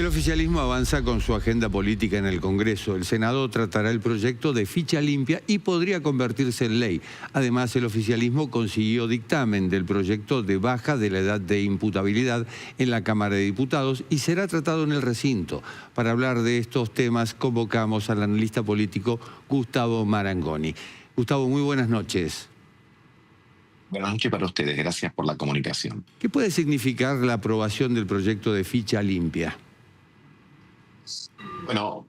El oficialismo avanza con su agenda política en el Congreso. El Senado tratará el proyecto de ficha limpia y podría convertirse en ley. Además, el oficialismo consiguió dictamen del proyecto de baja de la edad de imputabilidad en la Cámara de Diputados y será tratado en el recinto. Para hablar de estos temas, convocamos al analista político Gustavo Marangoni. Gustavo, muy buenas noches. Buenas noches para ustedes, gracias por la comunicación. ¿Qué puede significar la aprobación del proyecto de ficha limpia? Bueno,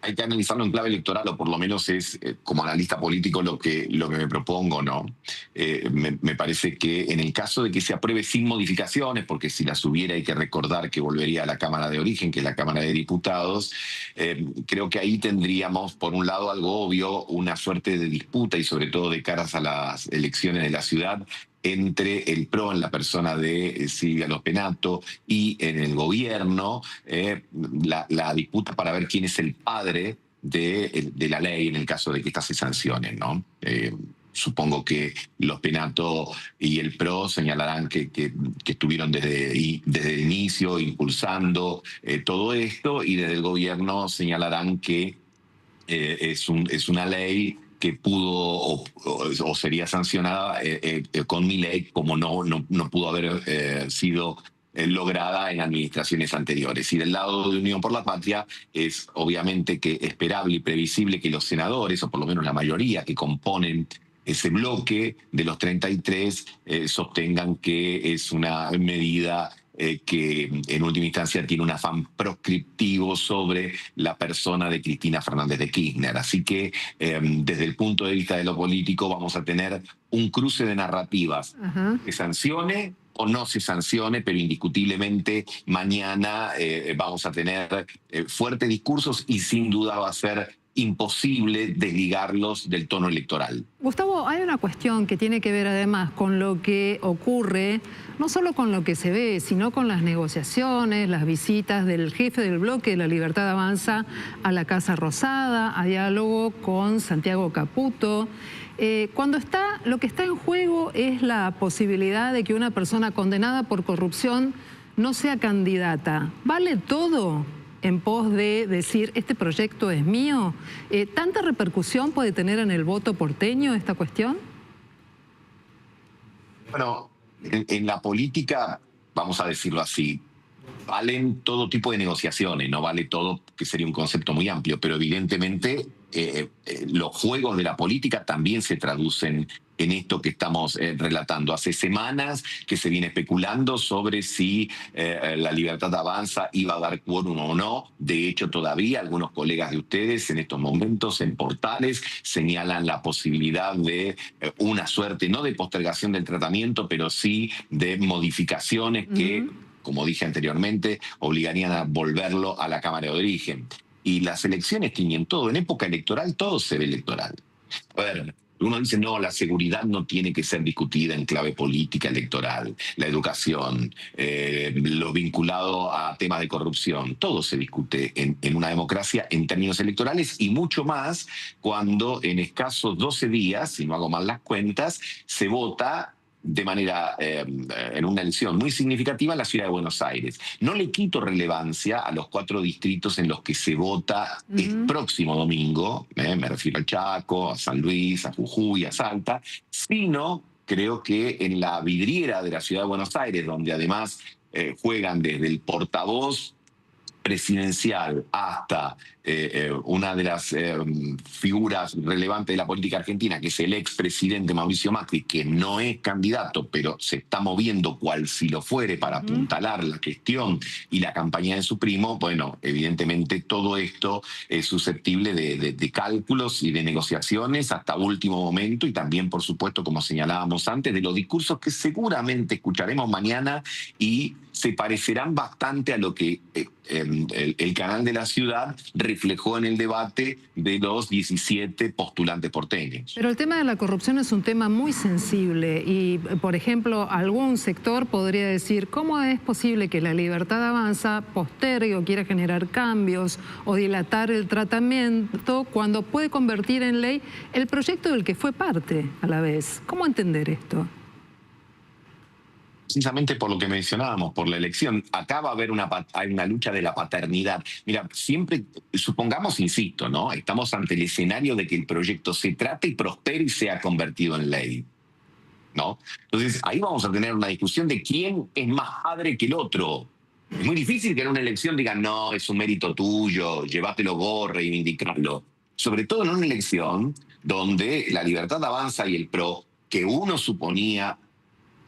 hay que analizarlo en clave electoral, o por lo menos es como analista político lo que me propongo, ¿no? Me parece que en el caso de que se apruebe sin modificaciones, porque si las hubiera hay que recordar que volvería a la Cámara de Origen, que es la Cámara de Diputados, creo que ahí tendríamos, por un lado, algo obvio, una suerte de disputa y sobre todo de caras a las elecciones de la ciudad, entre el PRO en la persona de Silvia Lospenato y en el gobierno, la disputa para ver quién es el padre de la ley en el caso de que éstas se sancionen, ¿no? Supongo que Lospenato y el PRO señalarán que estuvieron desde el inicio impulsando todo esto, y desde el gobierno señalarán que es una ley que pudo o sería sancionada con mi ley, como no pudo haber sido lograda en administraciones anteriores. Y del lado de Unión por la Patria es obviamente que esperable y previsible que los senadores, o por lo menos la mayoría que componen ese bloque de los 33, sostengan que es una medida que en última instancia tiene un afán proscriptivo sobre la persona de Cristina Fernández de Kirchner. Así que desde el punto de vista de lo político vamos a tener un cruce de narrativas. Que sancione o no se sancione, pero indiscutiblemente mañana vamos a tener fuertes discursos y sin duda va a ser imposible desligarlos del tono electoral. Gustavo, hay una cuestión que tiene que ver además con lo que ocurre, no solo con lo que se ve, sino con las negociaciones, las visitas del jefe del bloque de La Libertad Avanza a la Casa Rosada, a diálogo con Santiago Caputo. Lo que está en juego es la posibilidad de que una persona condenada por corrupción no sea candidata. ¿Vale todo en pos de decir, este proyecto es mío? ¿Tanta repercusión puede tener en el voto porteño esta cuestión? Bueno, en la política, vamos a decirlo así, valen todo tipo de negociaciones, no vale todo, que sería un concepto muy amplio, pero evidentemente los juegos de la política también se traducen en esto que estamos relatando. Hace semanas que se viene especulando sobre si La Libertad Avanza iba a dar quórum o no. De hecho, todavía algunos colegas de ustedes en estos momentos en portales señalan la posibilidad de una suerte, no de postergación del tratamiento, pero sí de modificaciones que, como dije anteriormente, obligarían a volverlo a la Cámara de Origen. Y las elecciones tienen todo. En época electoral todo se ve electoral. A ver, uno dice, no, la seguridad no tiene que ser discutida en clave política electoral, la educación, lo vinculado a temas de corrupción, todo se discute en una democracia en términos electorales, y mucho más cuando en escasos 12 días, si no hago mal las cuentas, se vota de manera, en una elección muy significativa en la ciudad de Buenos Aires. No le quito relevancia a los 4 distritos en los que se vota el próximo domingo, me refiero al Chaco, a San Luis, a Jujuy, a Salta, sino creo que en la vidriera de la ciudad de Buenos Aires, donde además juegan desde el portavoz presidencial hasta una de las figuras relevantes de la política argentina, que es el expresidente Mauricio Macri, que no es candidato, pero se está moviendo cual si lo fuere para apuntalar la gestión y la campaña de su primo. Bueno, evidentemente todo esto es susceptible de cálculos y de negociaciones hasta último momento, y también, por supuesto, como señalábamos antes, de los discursos que seguramente escucharemos mañana y se parecerán bastante a lo que el canal de la ciudad reflejó en el debate de los 17 postulantes porteños. Pero el tema de la corrupción es un tema muy sensible y, por ejemplo, algún sector podría decir, ¿cómo es posible que La Libertad Avanza postergue o quiera generar cambios o dilatar el tratamiento cuando puede convertir en ley el proyecto del que fue parte a la vez? ¿Cómo entender esto? Precisamente por lo que mencionábamos, por la elección. Acá va a haber hay una lucha de la paternidad. Mira, siempre, supongamos, insisto, ¿no? Estamos ante el escenario de que el proyecto se trate y prospere y sea convertido en ley, ¿no? Entonces, ahí vamos a tener una discusión de quién es más padre que el otro. Es muy difícil que en una elección digan, no, es un mérito tuyo, llévatelo vos, reivindicarlo. Sobre todo en una elección donde la Libertad Avanza y el PRO, que uno suponía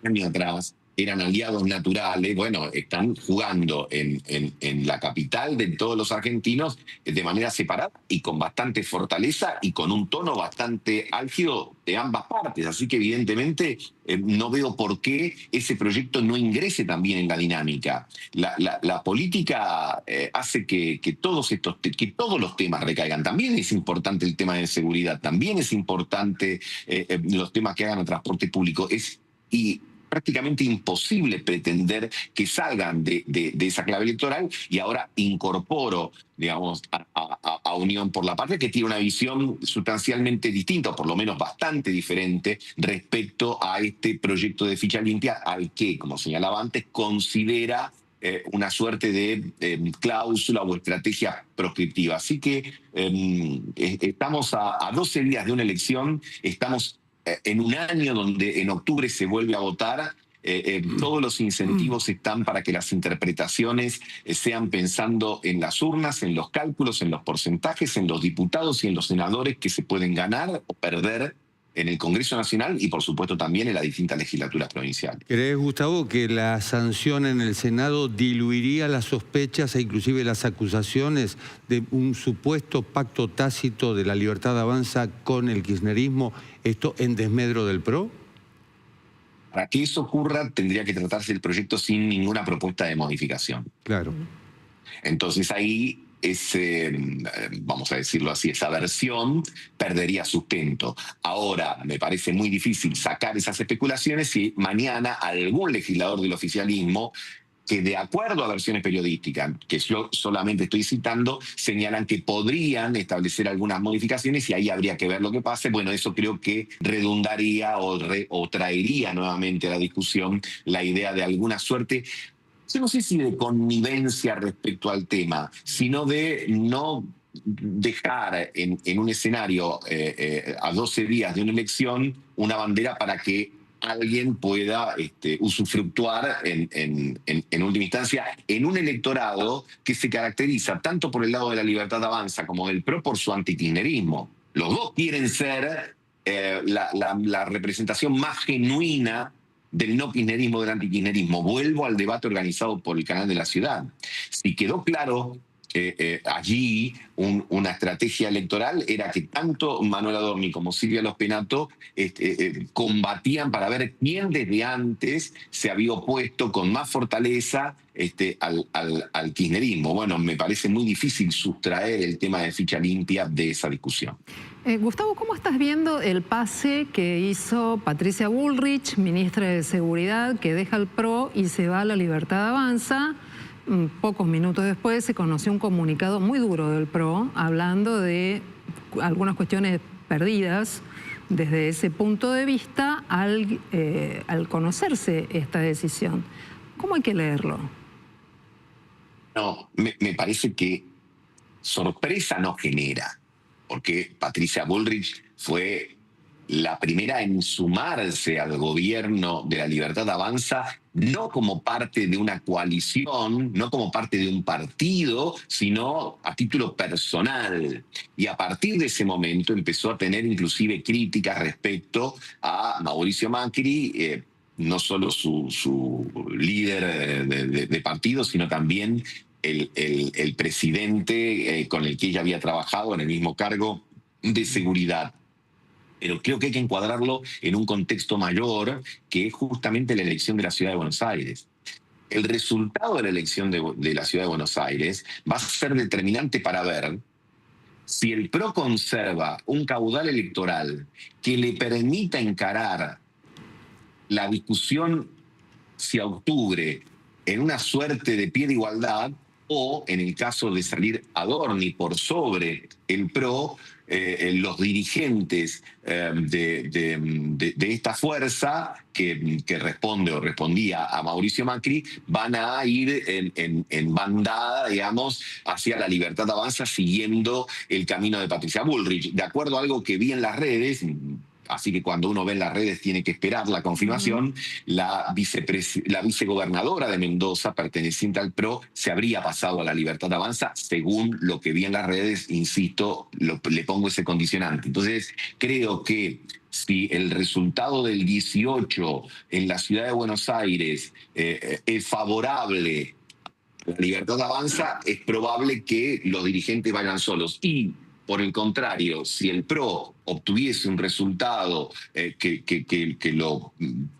años atrás, eran aliados naturales, bueno, están jugando en la capital de todos los argentinos de manera separada y con bastante fortaleza y con un tono bastante álgido de ambas partes. Así que evidentemente no veo por qué ese proyecto no ingrese también en la dinámica. La política hace que todos los temas recaigan. También es importante el tema de seguridad, también es importante los temas que hagan el transporte público. Y prácticamente imposible pretender que salgan de esa clave electoral, y ahora incorporo, digamos, a Unión por la Patria, que tiene una visión sustancialmente distinta, o por lo menos bastante diferente, respecto a este proyecto de ficha limpia, al que, como señalaba antes, considera una suerte de cláusula o estrategia proscriptiva. Así que estamos a 12 días de una elección, estamos en un año donde en octubre se vuelve a votar. Todos los incentivos están para que las interpretaciones sean pensando en las urnas, en los cálculos, en los porcentajes, en los diputados y en los senadores que se pueden ganar o perder en el Congreso Nacional y, por supuesto, también en las distintas legislaturas provinciales. ¿Crees, Gustavo, que la sanción en el Senado diluiría las sospechas e inclusive las acusaciones de un supuesto pacto tácito de la Libertad Avanza con el kirchnerismo, esto en desmedro del PRO? Para que eso ocurra, tendría que tratarse el proyecto sin ninguna propuesta de modificación. Claro. Entonces ahí vamos a decirlo así, esa versión perdería sustento. Ahora, me parece muy difícil sacar esas especulaciones si mañana algún legislador del oficialismo, que de acuerdo a versiones periodísticas, que yo solamente estoy citando, señalan que podrían establecer algunas modificaciones y ahí habría que ver lo que pase. Bueno, eso creo que redundaría o traería nuevamente a la discusión la idea de alguna suerte, yo no sé si de connivencia respecto al tema, sino de no dejar en un escenario a 12 días de una elección una bandera para que alguien pueda usufructuar en última instancia en un electorado que se caracteriza tanto por el lado de la Libertad Avanza como del PRO por su antikirchnerismo. Los dos quieren ser la representación más genuina del no kirchnerismo, del antikirchnerismo. Vuelvo al debate organizado por el Canal de la Ciudad. Si quedó claro allí una estrategia electoral, era que tanto Manuel Adorni como Silvia Los Penato combatían para ver quién desde antes se había opuesto con más fortaleza al kirchnerismo. Bueno, me parece muy difícil sustraer el tema de ficha limpia de esa discusión. Gustavo, ¿cómo estás viendo el pase que hizo Patricia Bullrich, ministra de Seguridad, que deja el PRO y se va a la Libertad Avanza? Pocos minutos después se conoció un comunicado muy duro del PRO hablando de algunas cuestiones perdidas desde ese punto de vista al conocerse esta decisión. ¿Cómo hay que leerlo? No, me parece que sorpresa no genera, porque Patricia Bullrich fue la primera en sumarse al gobierno de la Libertad Avanza, no como parte de una coalición, no como parte de un partido, sino a título personal. Y a partir de ese momento empezó a tener inclusive críticas respecto a Mauricio Macri, no solo su líder de partido, sino también el presidente con el que ella había trabajado en el mismo cargo de seguridad. Pero creo que hay que encuadrarlo en un contexto mayor, que es justamente la elección de la Ciudad de Buenos Aires. El resultado de la elección de la Ciudad de Buenos Aires va a ser determinante para ver si el PRO conserva un caudal electoral que le permita encarar la discusión hacia octubre en una suerte de pie de igualdad, o en el caso de salir Adorni por sobre el PRO, los dirigentes de esta fuerza que responde o respondía a Mauricio Macri van a ir en bandada, digamos, hacia La Libertad Avanza siguiendo el camino de Patricia Bullrich. De acuerdo a algo que vi en las redes, así que cuando uno ve en las redes tiene que esperar la confirmación, la vicegobernadora de Mendoza, perteneciente al PRO, se habría pasado a La Libertad Avanza, según lo que vi en las redes, insisto, le pongo ese condicionante. Entonces, creo que si el resultado del 18 en la ciudad de Buenos Aires es favorable a La Libertad Avanza, es probable que los dirigentes vayan solos. Y por el contrario, si el PRO obtuviese un resultado que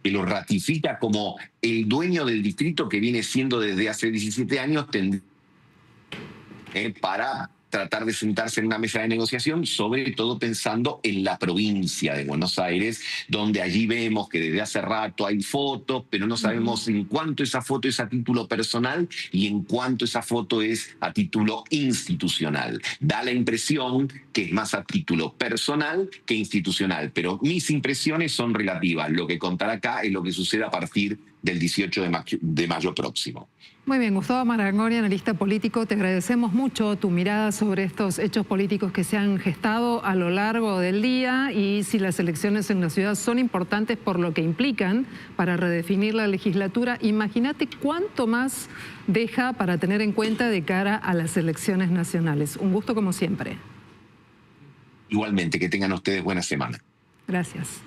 lo ratifica como el dueño del distrito que viene siendo desde hace 17 años, para tratar de sentarse en una mesa de negociación, sobre todo pensando en la provincia de Buenos Aires, donde allí vemos que desde hace rato hay fotos, pero no sabemos en cuánto esa foto es a título personal y en cuánto esa foto es a título institucional. Da la impresión que es más a título personal que institucional, pero mis impresiones son relativas. Lo que contará acá es lo que sucede a partir del 18 de mayo próximo. Muy bien, Gustavo Marangoni, analista político, te agradecemos mucho tu mirada sobre estos hechos políticos que se han gestado a lo largo del día y si las elecciones en la ciudad son importantes por lo que implican para redefinir la legislatura, imagínate cuánto más deja para tener en cuenta de cara a las elecciones nacionales. Un gusto como siempre. Igualmente, que tengan ustedes buena semana. Gracias.